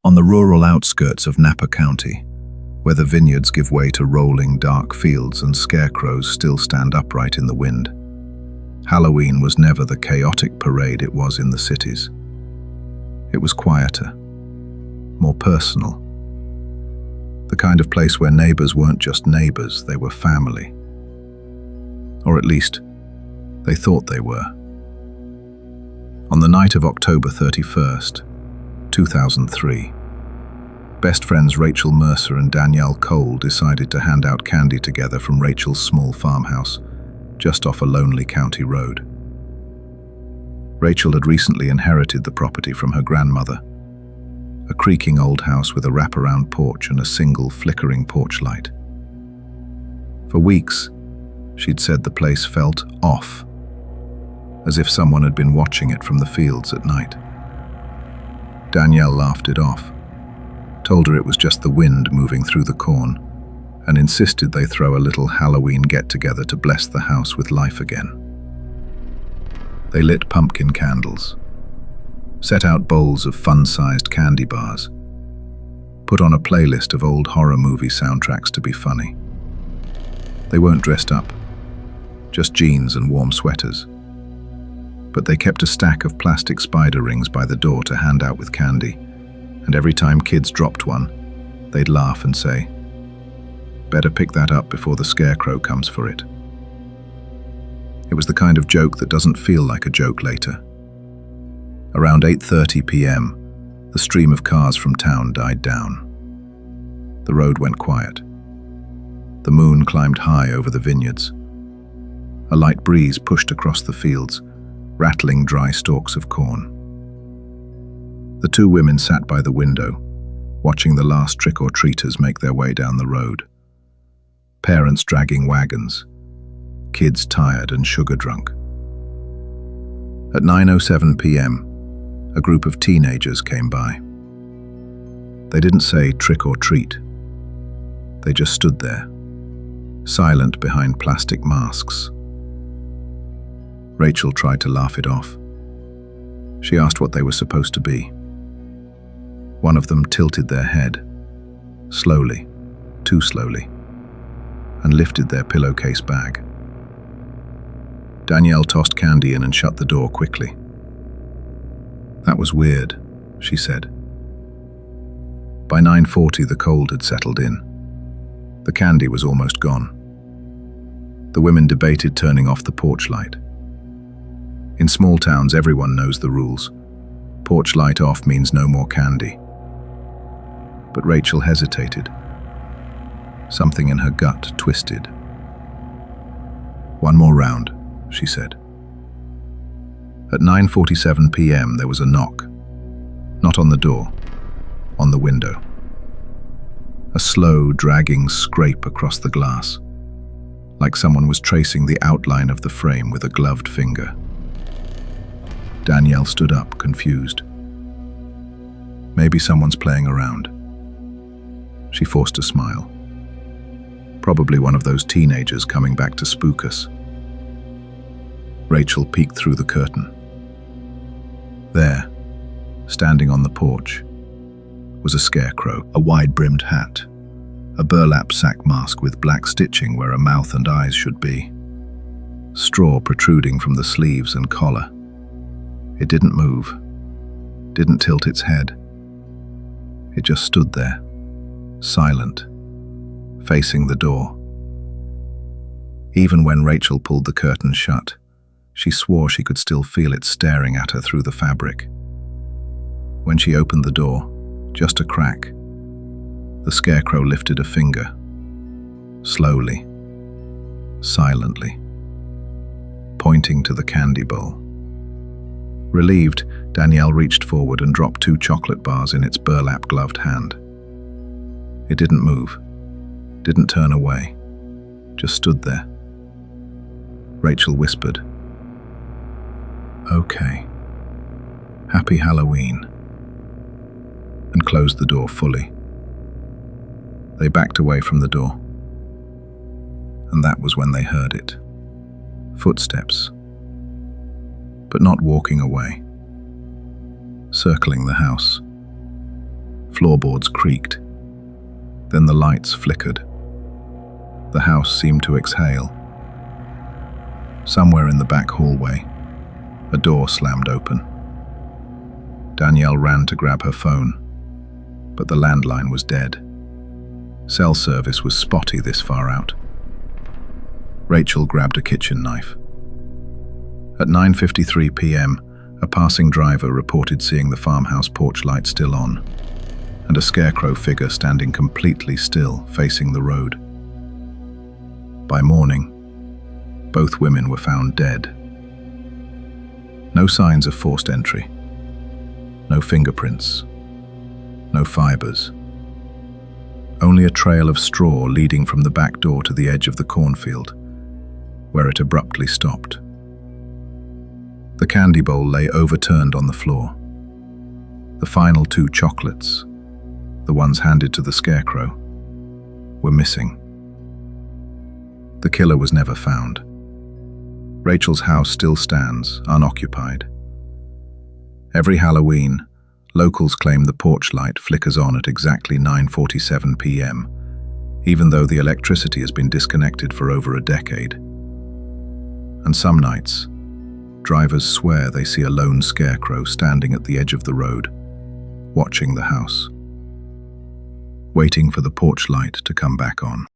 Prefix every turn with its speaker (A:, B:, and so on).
A: On the rural outskirts of Napa County, where the vineyards give way to rolling, dark fields and scarecrows still stand upright in the wind, Halloween was never the chaotic parade it was in the cities. It was quieter, more personal. The kind of place where neighbors weren't just neighbors, they were family. Or at least, they thought they were. On the night of October 31st, 2003, best friends Rachel Mercer and Danielle Cole decided to hand out candy together from Rachel's small farmhouse, just off a lonely county road. Rachel had recently inherited the property from her grandmother, a creaking old house with a wraparound porch and a single flickering porch light. For weeks, she'd said the place felt off, as if someone had been watching it from the fields at night. Danielle laughed it off, told her it was just the wind moving through the corn, and insisted they throw a little Halloween get-together to bless the house with life again. They lit pumpkin candles, set out bowls of fun-sized candy bars, put on a playlist of old horror movie soundtracks to be funny. They weren't dressed up, just jeans and warm sweaters. But they kept a stack of plastic spider rings by the door to hand out with candy, and every time kids dropped one, they'd laugh and say, "Better pick that up before the scarecrow comes for it." It was the kind of joke that doesn't feel like a joke later. Around 8:30 p.m., the stream of cars from town died down. The road went quiet. The moon climbed high over the vineyards. A light breeze pushed across the fields, rattling dry stalks of corn. The two women sat by the window, watching the last trick-or-treaters make their way down the road. Parents dragging wagons, kids tired and sugar-drunk. At 9:07 p.m., a group of teenagers came by. They didn't say trick or treat. They just stood there, silent behind plastic masks. Rachel tried to laugh it off. She asked what they were supposed to be. One of them tilted their head, slowly, too slowly, and lifted their pillowcase bag. Danielle tossed candy in and shut the door quickly. "That was weird," she said. By 9:40, the cold had settled in. The candy was almost gone. The women debated turning off the porch light. In small towns, everyone knows the rules. Porch light off means no more candy. But Rachel hesitated. Something in her gut twisted. "One more round," she said. At 9:47 p.m. there was a knock. Not on the door, on the window. A slow, dragging scrape across the glass, like someone was tracing the outline of the frame with a gloved finger. Danielle stood up, confused. Maybe someone's playing around. She forced a smile. Probably one of those teenagers coming back to spook us. Rachel peeked through the curtain. There, standing on the porch, was a scarecrow, a wide-brimmed hat, a burlap sack mask with black stitching where a mouth and eyes should be, straw protruding from the sleeves and collar. It didn't move, didn't tilt its head. It just stood there, silent, facing the door. Even when Rachel pulled the curtain shut, she swore she could still feel it staring at her through the fabric. When she opened the door, just a crack, the scarecrow lifted a finger, slowly, silently, pointing to the candy bowl. Relieved, Danielle reached forward and dropped 2 chocolate bars in its burlap-gloved hand. It didn't move, didn't turn away, just stood there. Rachel whispered, "Okay, happy Halloween," and closed the door fully. They backed away from the door, and that was when they heard it. Footsteps, but not walking away. Circling the house, floorboards creaked. Then the lights flickered. The house seemed to exhale. Somewhere in the back hallway, a door slammed open. Danielle ran to grab her phone, but the landline was dead. Cell service was spotty this far out. Rachel grabbed a kitchen knife. At 9:53 p.m., a passing driver reported seeing the farmhouse porch light still on, and a scarecrow figure standing completely still, facing the road. By morning, both women were found dead. No signs of forced entry. No fingerprints. No fibers. Only a trail of straw leading from the back door to the edge of the cornfield, where it abruptly stopped. The candy bowl lay overturned on the floor. The final 2 chocolates, the ones handed to the scarecrow, were missing. The killer was never found. Rachel's house still stands, unoccupied. Every Halloween, locals claim the porch light flickers on at exactly 9:47 p.m., even though the electricity has been disconnected for over a decade. And some nights, drivers swear they see a lone scarecrow standing at the edge of the road, watching the house, waiting for the porch light to come back on.